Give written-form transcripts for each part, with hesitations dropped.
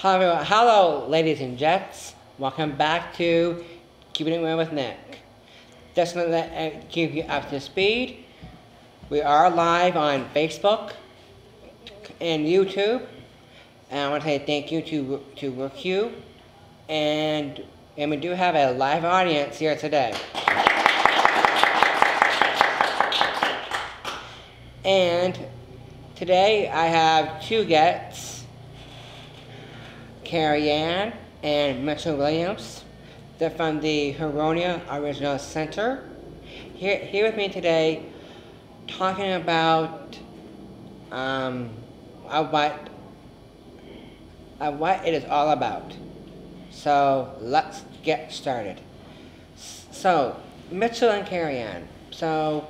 Hello, ladies and gents. Welcome back to Keeping It Real with Nick. Just to keep you up to speed, we are live on Facebook and YouTube. And I want to say thank you to RQ. And we do have a live audience here today. And today I have two guests, Carrieanne and Mitchell Williams. They're from the Huronia Regional Centre. Here with me today, talking about what it is all about. So let's get started. So Mitchell and Carrianne. So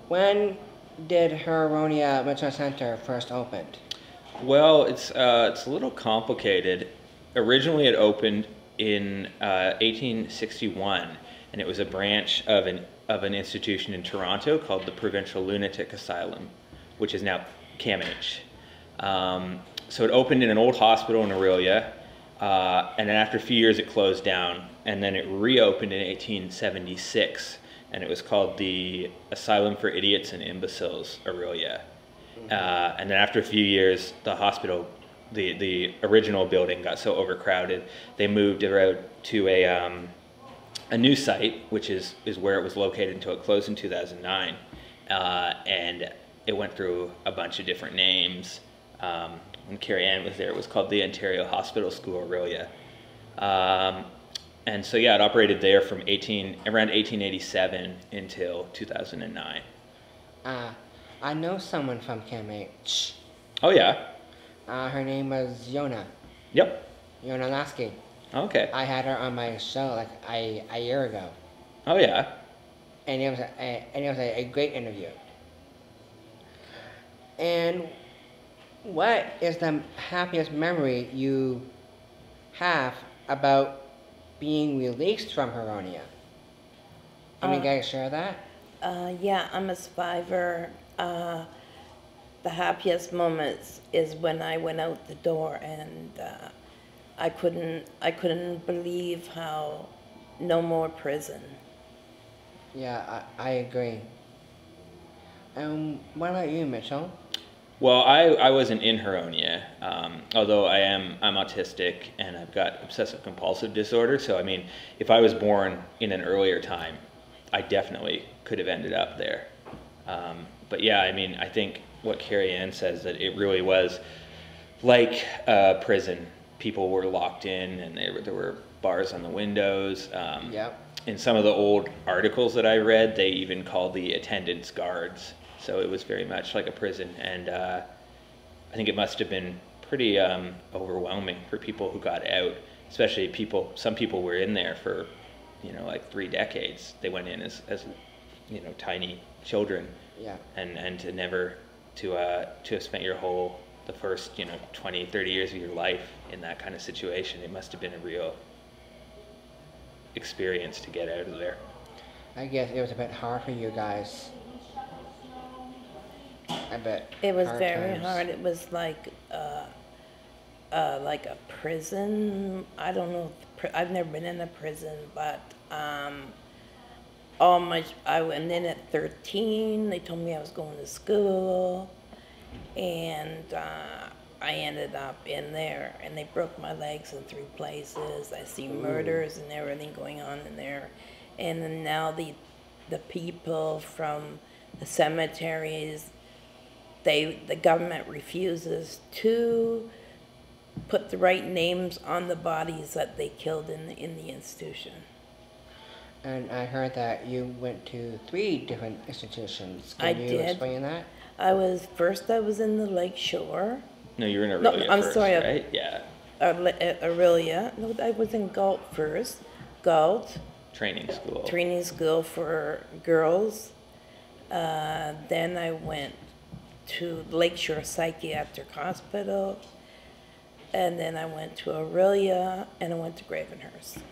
when did Huronia Regional Centre first opened? Well, it's a little complicated. Originally, it opened in 1861, and it was a branch of an institution in Toronto called the Provincial Lunatic Asylum, which is now Camanachd. So it opened in an old hospital in Huronia, and then after a few years, it closed down, and then it reopened in 1876, and it was called the Asylum for Idiots and Imbeciles, Huronia. And then after a few years, the hospital, the original building got so overcrowded, they moved around to a new site, which is where it was located until it closed in 2009. And it went through a bunch of different names. When Carrieanne was there, it was called the Ontario Hospital School, Huronia. And so yeah, it operated there from around 1887 until 2009. I know someone from Camanachd. Oh yeah? Her name was Yona. Yep. Yona Lasky. Okay. I had her on my show like a year ago. Oh yeah? And it was a great interview. And what is the happiest memory you have about being released from Huronia? Can you guys share that? Yeah, I'm a survivor. The happiest moments is when I went out the door and I couldn't believe how no more prison. Yeah, I agree. What about you, Mitchell? Well, I wasn't in Huronia, although I'm autistic and I've got obsessive compulsive disorder. So I mean, if I was born in an earlier time, I definitely could have ended up there. But yeah, I mean, I think what Carrieanne says, that it really was like a prison. People were locked in, and there were bars on the windows. Yep. In some of the old articles that I read, they even called the attendants guards. So it was very much like a prison, and I think it must have been pretty overwhelming for people who got out, especially some people were in there for, like 3 decades. They went in as tiny children. Yeah. And to have spent the first 20, 30 years of your life in that kind of situation, it must have been a real experience to get out of there. I guess it was a bit hard for you guys. I bet. It was very hard. It was like a prison. I don't know. I've never been in a prison, but I went in at 13. They told me I was going to school, and I ended up in there, and they broke my legs in 3 places. I see murders and everything going on in there, and then now the people from the cemeteries, the government refuses to put the right names on the bodies that they killed in the institution. And I heard that you went to 3 different institutions. I Can you did. explain that? I was in the Lake Shore. No, you were in Aurelia I'm first, sorry, right? Yeah. Aurelia. No, I was in Galt first. Galt. Training school. Training school for girls. Then I went to Lakeshore Psychiatric Hospital. And then I went to Aurelia, and I went to Gravenhurst.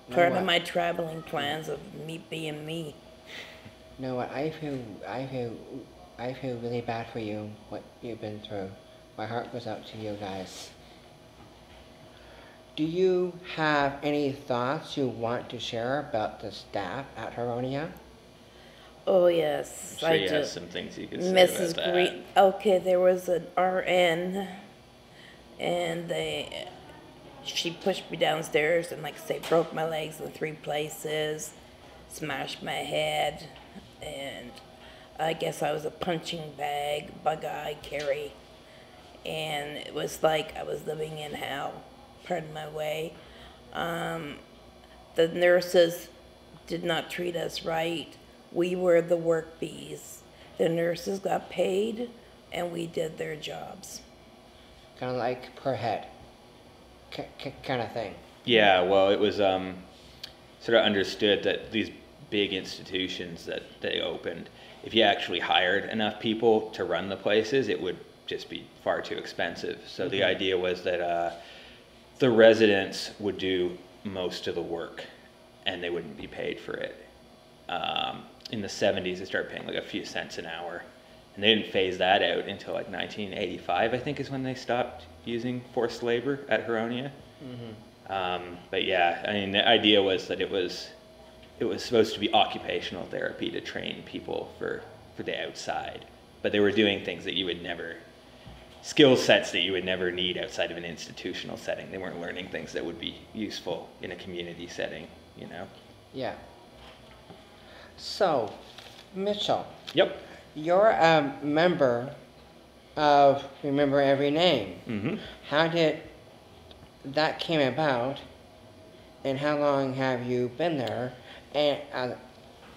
Part of my traveling plans of me being me. No, I feel I feel really bad for you, what you've been through. My heart goes out to you guys. Do you have any thoughts you want to share about the staff at Huronia? Oh yes, I'm sure you have some things you can say Mrs. about that. Green. Okay, there was an RN, and she pushed me downstairs and, like I say, broke my legs in 3 places, smashed my head, and I guess I was a punching bag, bug-eye Carrie, and it was like I was living in hell. Pardon my way. The nurses did not treat us right. We were the work bees. The nurses got paid, and we did their jobs. Kind of like per head, kind of thing. Yeah, well, it was sort of understood that these big institutions that they opened, if you actually hired enough people to run the places, it would just be far too expensive. So the idea was that the residents would do most of the work, and they wouldn't be paid for it. In the 70s, they started paying like a few cents an hour, and they didn't phase that out until like 1985, I think, is when they stopped using forced labor at Huronia. But yeah, I mean, the idea was that it was supposed to be occupational therapy to train people for the outside, but they were doing things that you would never, skill sets that you would never need outside of an institutional setting. They weren't learning things that would be useful in a community setting, you know? Yeah. So, Mitchell, Yep. you're a member of Remember Every Name. How did that came about, and how long have you been there, and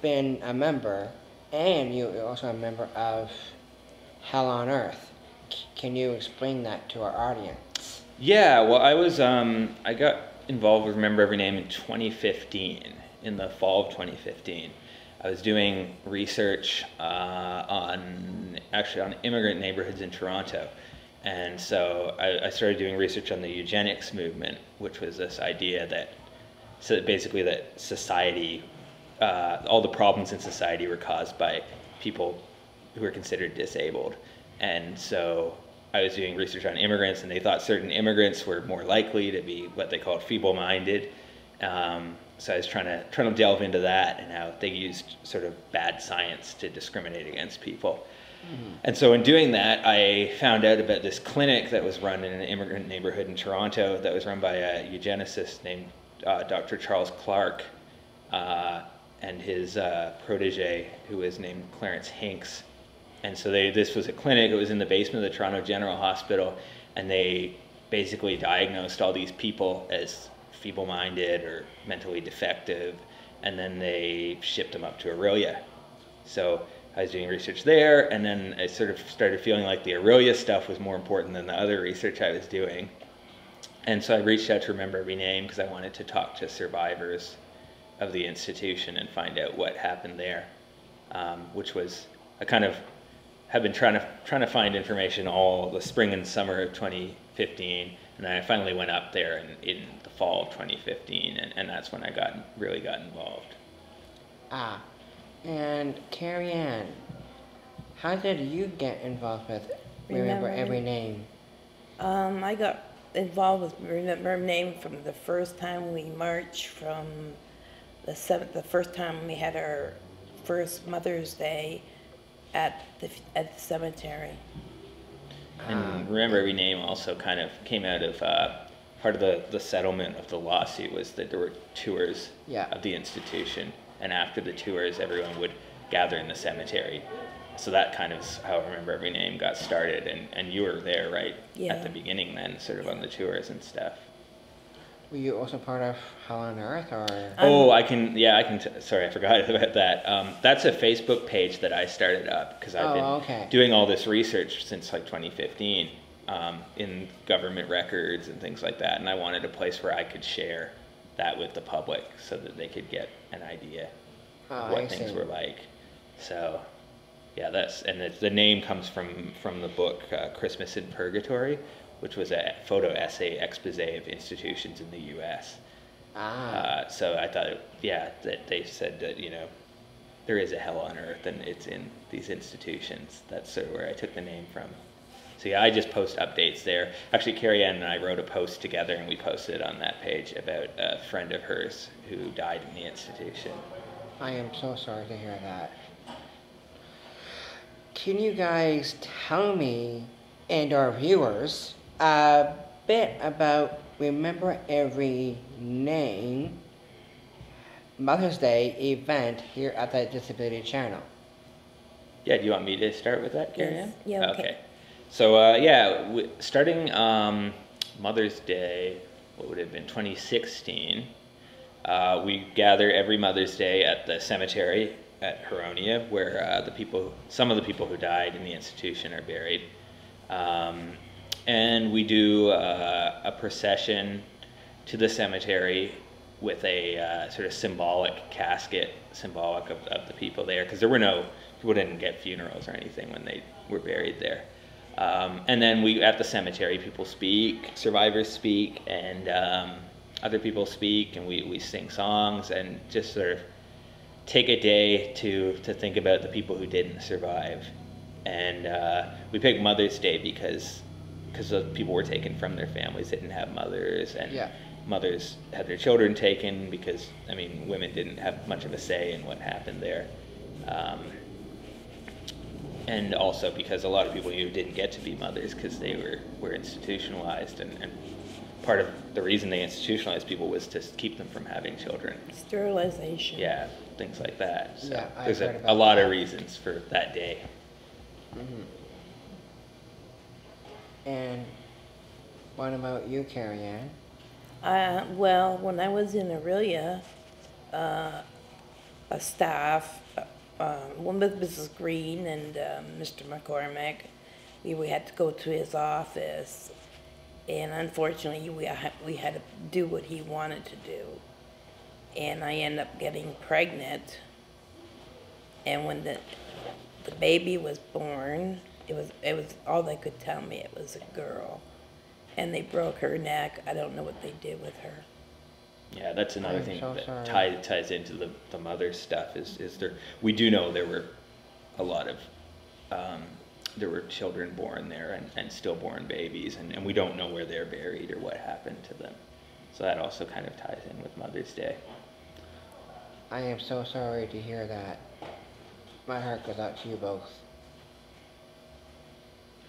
been a member, and you're also a member of Hell on Earth? Can you explain that to our audience? Yeah, well, I got involved with Remember Every Name in 2015, in the fall of 2015. I was doing research on immigrant neighborhoods in Toronto. And so I started doing research on the eugenics movement, which was this idea that society, all the problems in society were caused by people who were considered disabled. And so I was doing research on immigrants, and they thought certain immigrants were more likely to be what they called feeble-minded. So I was trying to delve into that and how they used sort of bad science to discriminate against people. And so in doing that, I found out about this clinic that was run in an immigrant neighborhood in Toronto that was run by a eugenicist named Dr. Charles Clark and his protege, who was named Clarence Hinks. And so this was a clinic. It was in the basement of the Toronto General Hospital, and they basically diagnosed all these people as feeble-minded or mentally defective, and then they shipped them up to Huronia. So I was doing research there, and then I sort of started feeling like the Huronia stuff was more important than the other research I was doing. And so I reached out to Remember Every Name because I wanted to talk to survivors of the institution and find out what happened there, which was, I kind of have been trying to find information all the spring and summer of 2015, and then I finally went up there in the fall of 2015, and that's when I really got involved. And Carrieanne, how did you get involved with Remember Every Name? I got involved with Remember Every Name from the first time we marched from the first time we had our first Mother's Day at the cemetery. And Remember Every Name also kind of came out of part of the settlement of the lawsuit was that there were tours of the institution, and after the tours, everyone would gather in the cemetery. So that kind of is how Remember Every Name got started, and you were there, right? Yeah. At the beginning then, sort of on the tours and stuff. Were you also part of Hell on Earth, or? Sorry, I forgot about that. That's a Facebook page that I started up because I've been doing all this research since like 2015 in government records and things like that, and I wanted a place where I could share that with the public so that they could get an idea of what things were like. So, yeah, the name comes from the book Christmas in Purgatory, which was a photo essay expose of institutions in the U.S. So I thought, that they said that, there is a hell on earth, and it's in these institutions. That's sort of where I took the name from. So yeah, I just post updates there. Actually, Carrieanne and I wrote a post together, and we posted it on that page about a friend of hers who died in the institution. I am so sorry to hear that. Can you guys tell me and our viewers a bit about Remember Every Name Mother's Day event here at the Disability Channel? Yeah, do you want me to start with that, Carrieanne? Yes. Yeah, okay. So yeah, starting Mother's Day, what would it have been, 2016, we gather every Mother's Day at the cemetery at Huronia, where some of the people who died in the institution are buried. And we do a procession to the cemetery with a sort of symbolic casket, symbolic of the people there, because people didn't get funerals or anything when they were buried there. And then at the cemetery, people speak, survivors speak, and other people speak, and we sing songs and just sort of take a day to think about the people who didn't survive. And we picked Mother's Day because people were taken from their families, they didn't have mothers, and mothers had their children taken because, I mean, women didn't have much of a say in what happened there. And also because a lot of people didn't get to be mothers because they were institutionalized, and part of the reason they institutionalized people was to keep them from having children. Sterilization. Yeah, things like that. So Yeah, there's I've heard a about lot that. of reasons for that day. Mm-hmm. And what about you, Carrieanne? Well, when I was in Aurelia, a staff, one with Mrs. Green and Mr. McCormick, we had to go to his office, and unfortunately we had to do what he wanted to do, and I ended up getting pregnant. And when the baby was born, it was all they could tell me, it was a girl, and they broke her neck. I don't know what they did with her. Yeah, that's another I'm thing so that sorry. ties into the mother stuff is there. We do know there were a lot of there were children born there and stillborn babies, and we don't know where they're buried or what happened to them. So that also kind of ties in with Mother's Day. I am so sorry to hear that. My heart goes out to you both.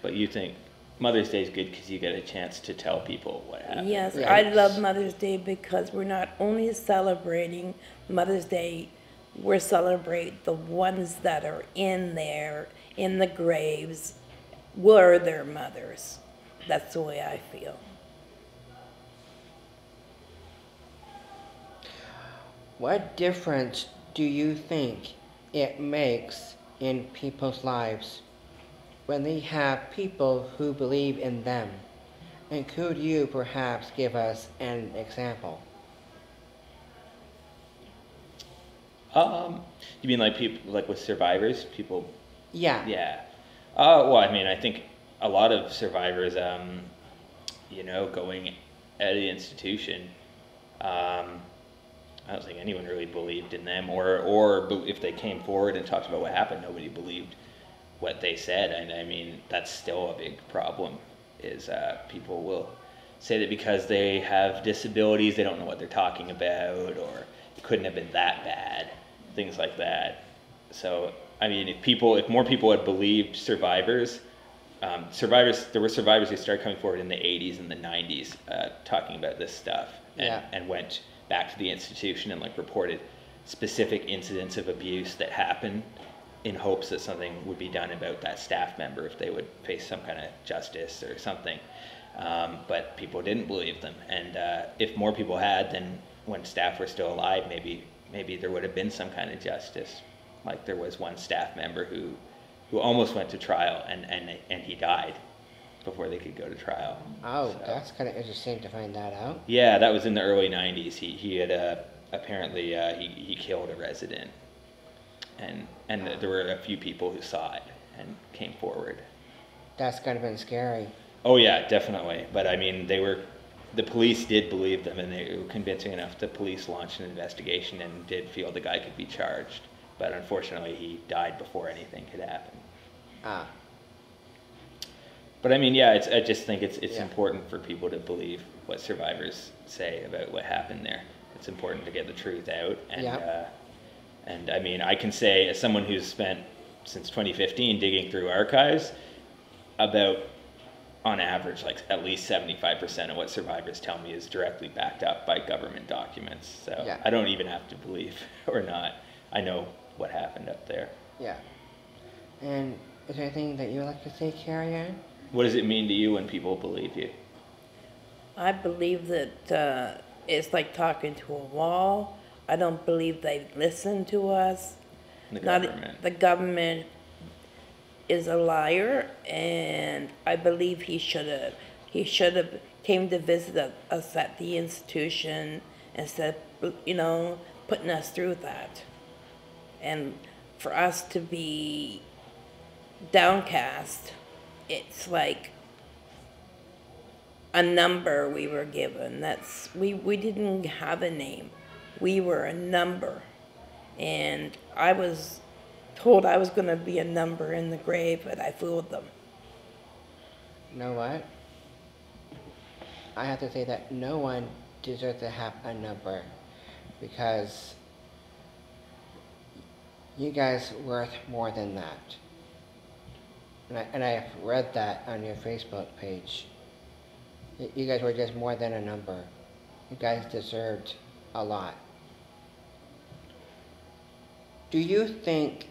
But you think Mother's Day is good because you get a chance to tell people what happened. Yes, Yeah. I love Mother's Day because we're not only celebrating Mother's Day, we're celebrating the ones that are in there, in the graves, were their mothers. That's the way I feel. What difference do you think it makes in people's lives when they have people who believe in them? And could you perhaps give us an example? You mean like people, like with survivors, people? Yeah. Yeah. Well, I mean, I think a lot of survivors, going at the institution, I don't think anyone really believed in them, or if they came forward and talked about what happened, nobody believed what they said. And I mean, that's still a big problem, is people will say that because they have disabilities, they don't know what they're talking about, or it couldn't have been that bad, things like that. So, I mean, if more people had believed survivors, there were survivors who started coming forward in the 80s and the 90s talking about this stuff, and went back to the institution and reported specific incidents of abuse that happened in hopes that something would be done about that staff member if they would face some kind of justice or something. But people didn't believe them, and if more people had, then when staff were still alive, maybe there would have been some kind of justice. Like there was one staff member who almost went to trial, and he died before they could go to trial. Oh, So, that's kind of interesting to find that out. yeah, that was in the early 90s. He had apparently he killed a resident, and there were a few people who saw it and came forward. That's kind of been scary. Oh yeah, definitely. But I mean, the police did believe them, and they were convincing enough. The police launched an investigation and did feel the guy could be charged. but unfortunately he died before anything could happen. Ah. But I mean, yeah, I just think it's Yeah. important for people to believe what survivors say about what happened there. It's important to get the truth out, and Yeah. and I mean, I can say as someone who's spent since 2015 digging through archives, about on average, like at least 75% of what survivors tell me is directly backed up by government documents. So Yeah. I don't even have to believe or not. I know what happened up there. Yeah. And is there anything that you would like to say, Carrieanne? What does it mean to you when people believe you? I believe that it's like talking to a wall. I don't believe they listen to us. The government. The government is a liar, and I believe he should have came to visit us at the institution instead of, putting us through that. And for us to be downcast, it's like a number we were given. We didn't have a name. We were a number. And I was told I was going to be a number in the grave, but I fooled them. You know what? I have to say that no one deserves to have a number, because you guys are worth more than that. And I have read that on your Facebook page. You guys were just more than a number. You guys deserved a lot. Do you think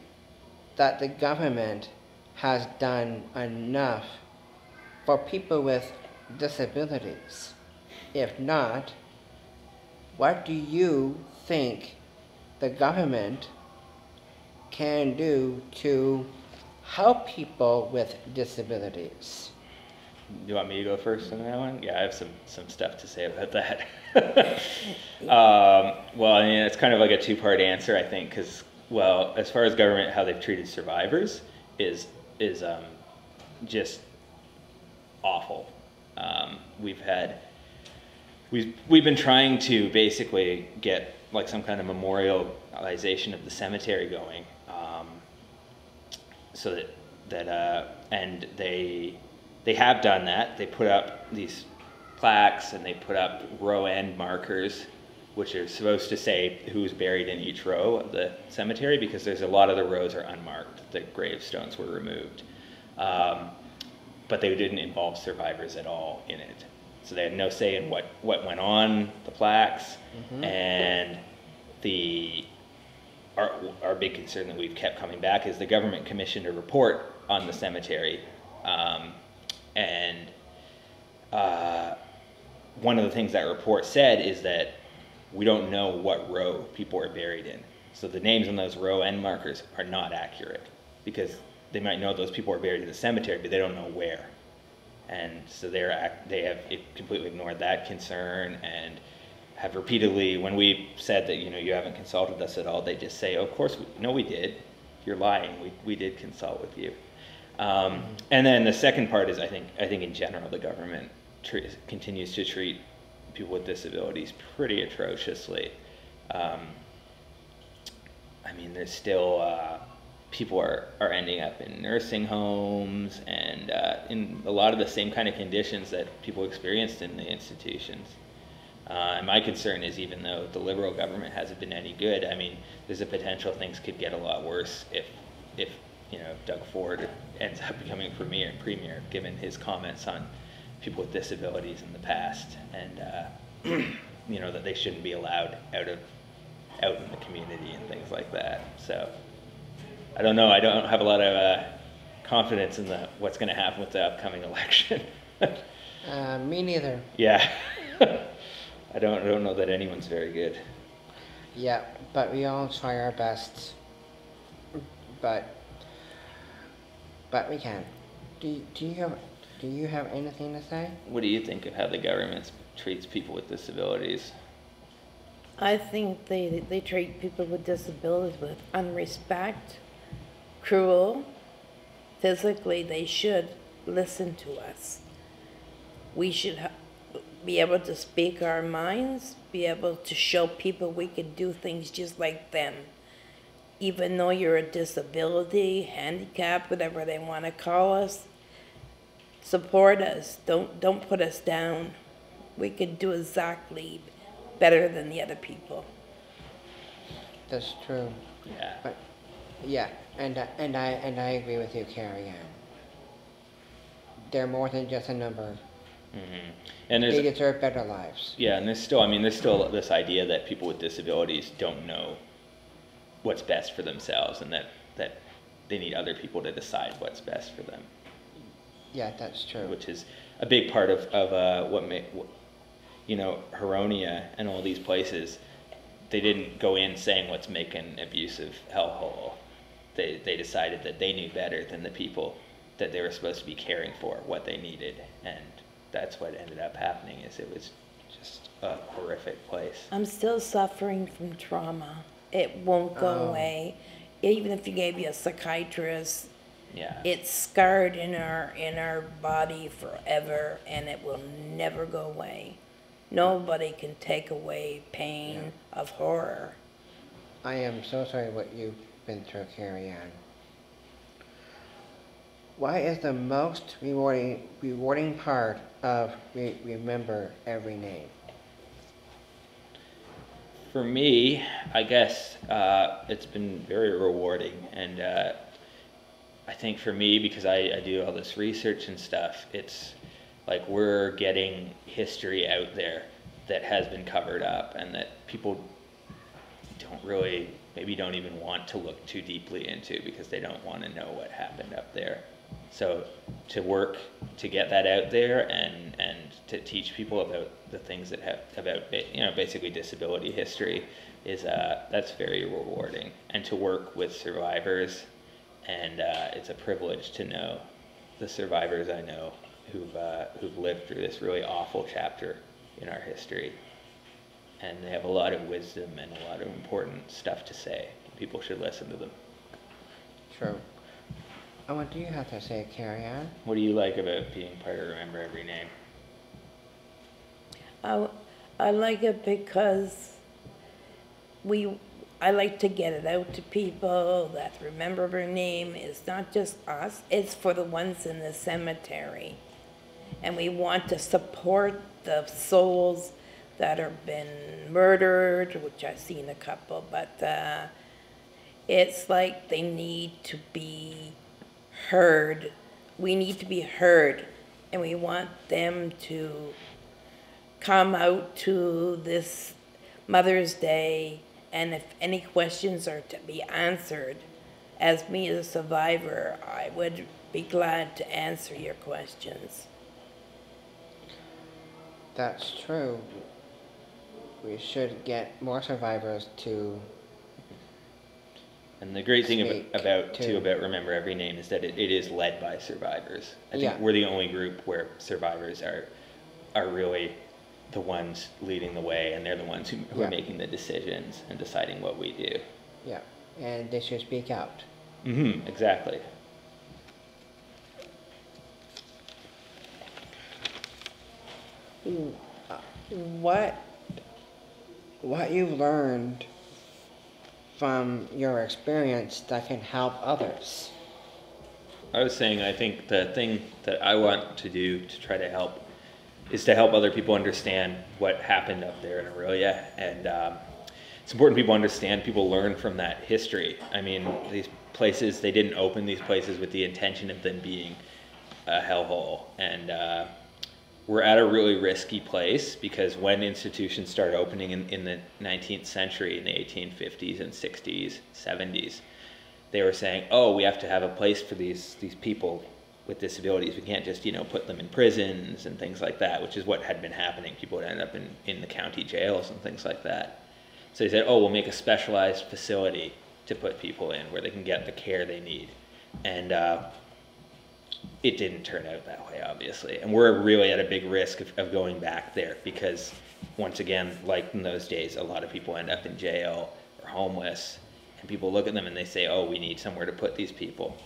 that the government has done enough for people with disabilities? If not, what do you think the government can do to help people with disabilities? You want me to go first on that one? Yeah, I have some stuff to say about that. Well, I mean, it's kind of like a two-part answer, I think, because, well, as far as government, how they've treated survivors is just awful. We've been trying to basically get like some kind of memorialization of the cemetery going, so and they have done that. They put up these plaques and they put up row end markers, which are supposed to say who's buried in each row of the cemetery, because there's a lot of the rows are unmarked. The gravestones were removed. But they didn't involve survivors at all in it. So they had no say in what went on the plaques. Mm-hmm. And our big concern that we've kept coming back is the government commissioned a report on the cemetery. One of the things that report said is that we don't know what row people are buried in. So the names on those row end markers are not accurate, because they might know those people are buried in the cemetery, but they don't know where. And so they have completely ignored that concern, and have repeatedly, when we said that, you haven't consulted us at all, they just say, oh, of course, we did. You're lying. We did consult with you. And then the second part is, I think in general, the government continues to treat people with disabilities pretty atrociously. I mean, there's still people are ending up in nursing homes and in a lot of the same kind of conditions that people experienced in the institutions. And my concern is, even though the Liberal government hasn't been any good, I mean, there's a potential things could get a lot worse if Doug Ford ends up becoming premier, given his comments on people with disabilities in the past, and that they shouldn't be allowed out in the community and things like that. So I don't know. I don't have a lot of confidence in what's going to happen with the upcoming election. Me neither. Yeah. I don't know that anyone's very good. Yeah, but we all try our best. But we can. Do you have anything to say? What do you think of how the government treats people with disabilities? I think they treat people with disabilities with unrespect, cruel. Physically, they should listen to us. We should be able to speak our minds, be able to show people we can do things just like them. even though you're a disability, handicap, whatever they want to call us, support us. Don't put us down. We can do exactly better than the other people. That's true. Yeah. But yeah, and I agree with you, Carrieanne. They're more than just a number. Mm-hmm. And They deserve better lives. yeah, and there's still this idea that people with disabilities don't know what's best for themselves, and that they need other people to decide what's best for them. Yeah, that's true. Which is a big part of Huronia and all these places. They didn't go in saying let's make an abusive hellhole. They decided that they knew better than the people that they were supposed to be caring for, what they needed, and that's what ended up happening. Is it was just a horrific place. I'm still suffering from trauma. It won't go away. Even if you gave me a psychiatrist, Yeah. it's scarred in our body forever, and it will never go away. Nobody can take away pain of horror. I am so sorry what you've been through, Carrieanne. What is the most rewarding part of Remember Every Name? For me, I guess it's been very rewarding, and I think for me, because I do all this research and stuff, it's like we're getting history out there that has been covered up, and that people maybe don't even want to look too deeply into, because they don't want to know what happened up there. So to work to get that out there and to teach people about the things that about basically disability history is that's very rewarding, and to work with survivors, and it's a privilege to know the survivors I know who've lived through this really awful chapter in our history, and they have a lot of wisdom and a lot of important stuff to say. People should listen to them. True. And what do you have to say, Carrieanne? What do you like about being part of Remember Every Name? I like it because I like to get it out to people that Remember Her Name is not just us, it's for the ones in the cemetery. And we want to support the souls that have been murdered, which I've seen a couple, but it's like they need to be heard. We need to be heard, and we want them to come out to this Mother's Day, and if any questions are to be answered, as me as a survivor, I would be glad to answer your questions. That's true. We should get more survivors to. And the great thing Speak about to- Remember Every Name is that it is led by survivors. I think Yeah. we're the only group where survivors are really the ones leading the way, and they're the ones who Yeah. are making the decisions and deciding what we do. Yeah, and they should speak out. Mm-hmm. Exactly. What you've learned from your experience that can help others. I was saying, I think the thing that I want to do to try to help is to help other people understand what happened up there in Aurelia, and it's important people understand, people learn from that history. I mean, these places, they didn't open these places with the intention of them being a hellhole, and we're at a really risky place, because when institutions started opening in the 19th century, in the 1850s and 60s, 70s, they were saying, oh, we have to have a place for these people with disabilities. We can't just, put them in prisons and things like that, which is what had been happening. People would end up in the county jails and things like that. So they said, oh, we'll make a specialized facility to put people in where they can get the care they need. And it didn't turn out that way, obviously. And we're really at a big risk of going back there, because once again, like in those days, a lot of people end up in jail or homeless, and people look at them and they say, oh, we need somewhere to put these people.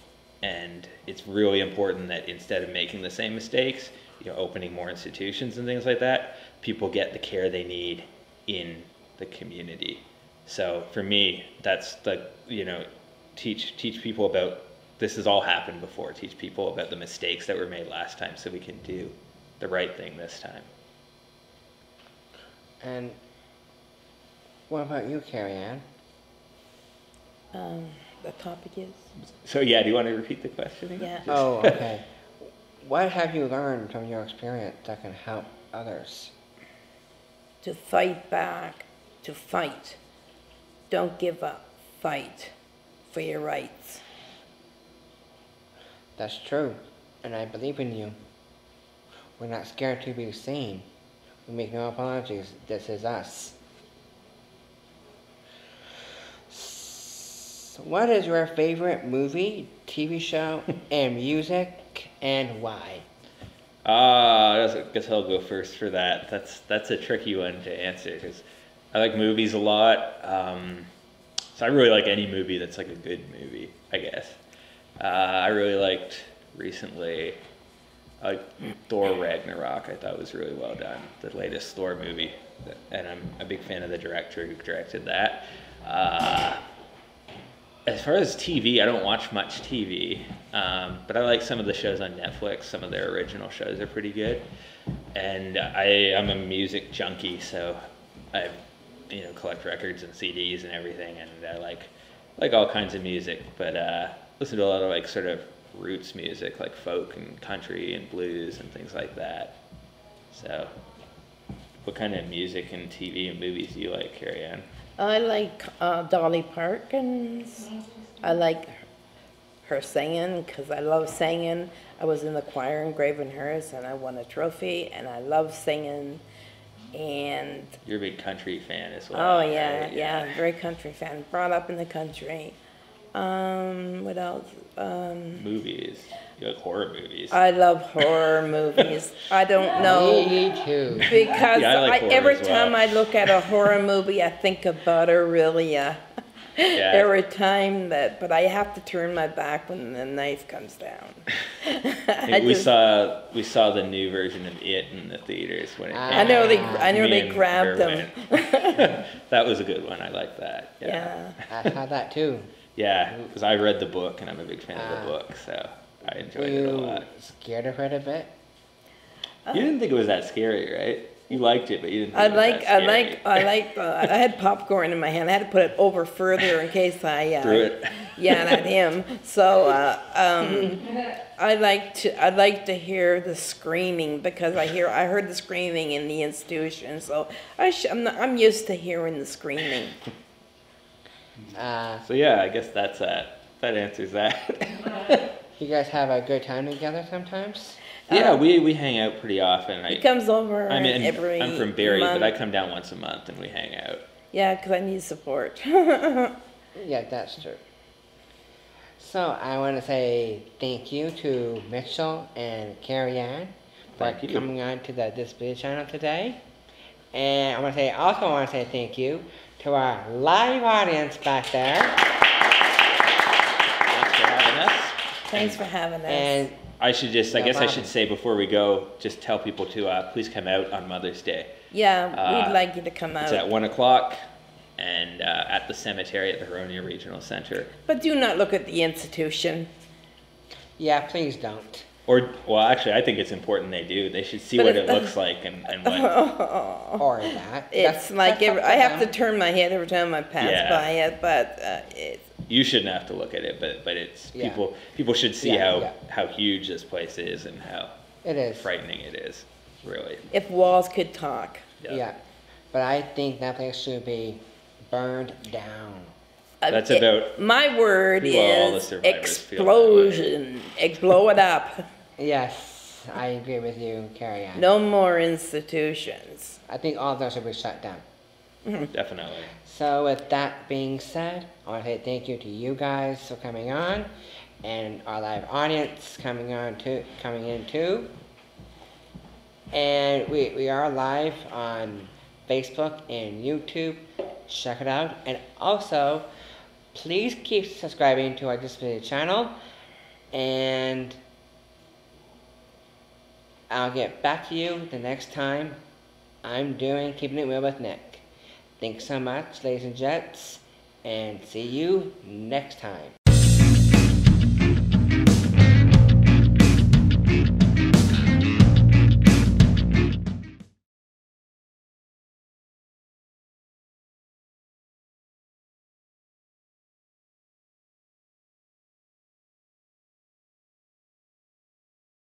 And it's really important that instead of making the same mistakes, opening more institutions and things like that, people get the care they need in the community. So for me, that's the, teach people about, this has all happened before. Teach people about the mistakes that were made last time so we can do the right thing this time. And what about you, Carrieanne? The topic is? So yeah, do you want to repeat the question again? Yeah. Oh, okay. What have you learned from your experience that can help others? To fight back, to fight. Don't give up. Fight for your rights. That's true, and I believe in you. We're not scared to be seen. We make no apologies. This is us. So what is your favorite movie, TV show, and music, and why? I guess I'll go first for that. That's a tricky one to answer because I like movies a lot. So I really like any movie that's like a good movie, I guess. I really liked recently, Thor Ragnarok. I thought was really well done, the latest Thor movie, and I'm a big fan of the director who directed that. As far as TV, I don't watch much TV, but I like some of the shows on Netflix. Some of their original shows are pretty good, and I'm a music junkie, so I collect records and CDs and everything, and I like all kinds of music, but listen to a lot of like sort of roots music, like folk and country and blues and things like that. So, what kind of music and TV and movies do you like, Carrieanne? I like Dolly Parkins. I like her singing because I love singing. I was in the choir in Gravenhurst and I won a trophy, and I love singing. And you're a big country fan as well. Oh yeah, right? yeah, very country fan. Brought up in the country. What else? Movies. You like horror movies? I love horror movies. I don't know. Me too. Because Yeah, I like horror every as well. time I look at a horror movie, I think about Aurelia. Yeah. Every time but I have to turn my back when the knife comes down. We saw the new version of It in the theaters when it came I know out. they grabbed her them. went. That was a good one. I like that. Yeah. I saw that too. Yeah, because I read the book and I'm a big fan of the book, so I enjoyed Were it a you lot. scared of it a bit? You didn't think it was that scary, right? You liked it, but you didn't think it was that scary. I had popcorn in my hand. I had to put it over further in case I Threw it. yelled at him. So I like to hear the screaming because I heard the screaming in the institution. So I'm used to hearing the screaming. So yeah, I guess that answers that. You guys have a good time together sometimes? Yeah, we hang out pretty often. He comes over every I'm from Barrie, month. but I come down once a month and we hang out. Yeah, because I need support. Yeah, that's true. So I want to say thank you to Mitchell and Carrieanne for Thank you. coming on to the Disability Channel today. And I want to say thank you to our live audience back there. Thanks for having us. Thanks for having us. I And guess I problem. should say before we go, just tell people to please come out on Mother's Day. Yeah, we'd like you to come out. It's at 1:00 and at the cemetery at the Huronia Regional Centre. But do not look at the institution. yeah, please don't. Well, actually, I think it's important they do. They should see But what it- it looks like and what. Or that. It's I have to turn my head every time I pass Yeah. by it, but it's You shouldn't have to look at it, but it's Yeah. people should see Yeah. how huge this place is and how It is. frightening it is, really. if walls could talk. Yeah. But I think that place should be burned down. That's about my word who all the is survivors feel that way. explosion. Blow it up. Yes, I agree with you, Carrieanne. No more institutions. I think all of those should be shut down. Definitely. So with that being said, I want to say thank you to you guys for coming on, and our live audience coming in too. And we are live on Facebook and YouTube. Check it out. And also, please keep subscribing to our Disability channel. And I'll get back to you the next time I'm doing Keeping It Real with Nick. Thanks so much, ladies and gents, and see you next time.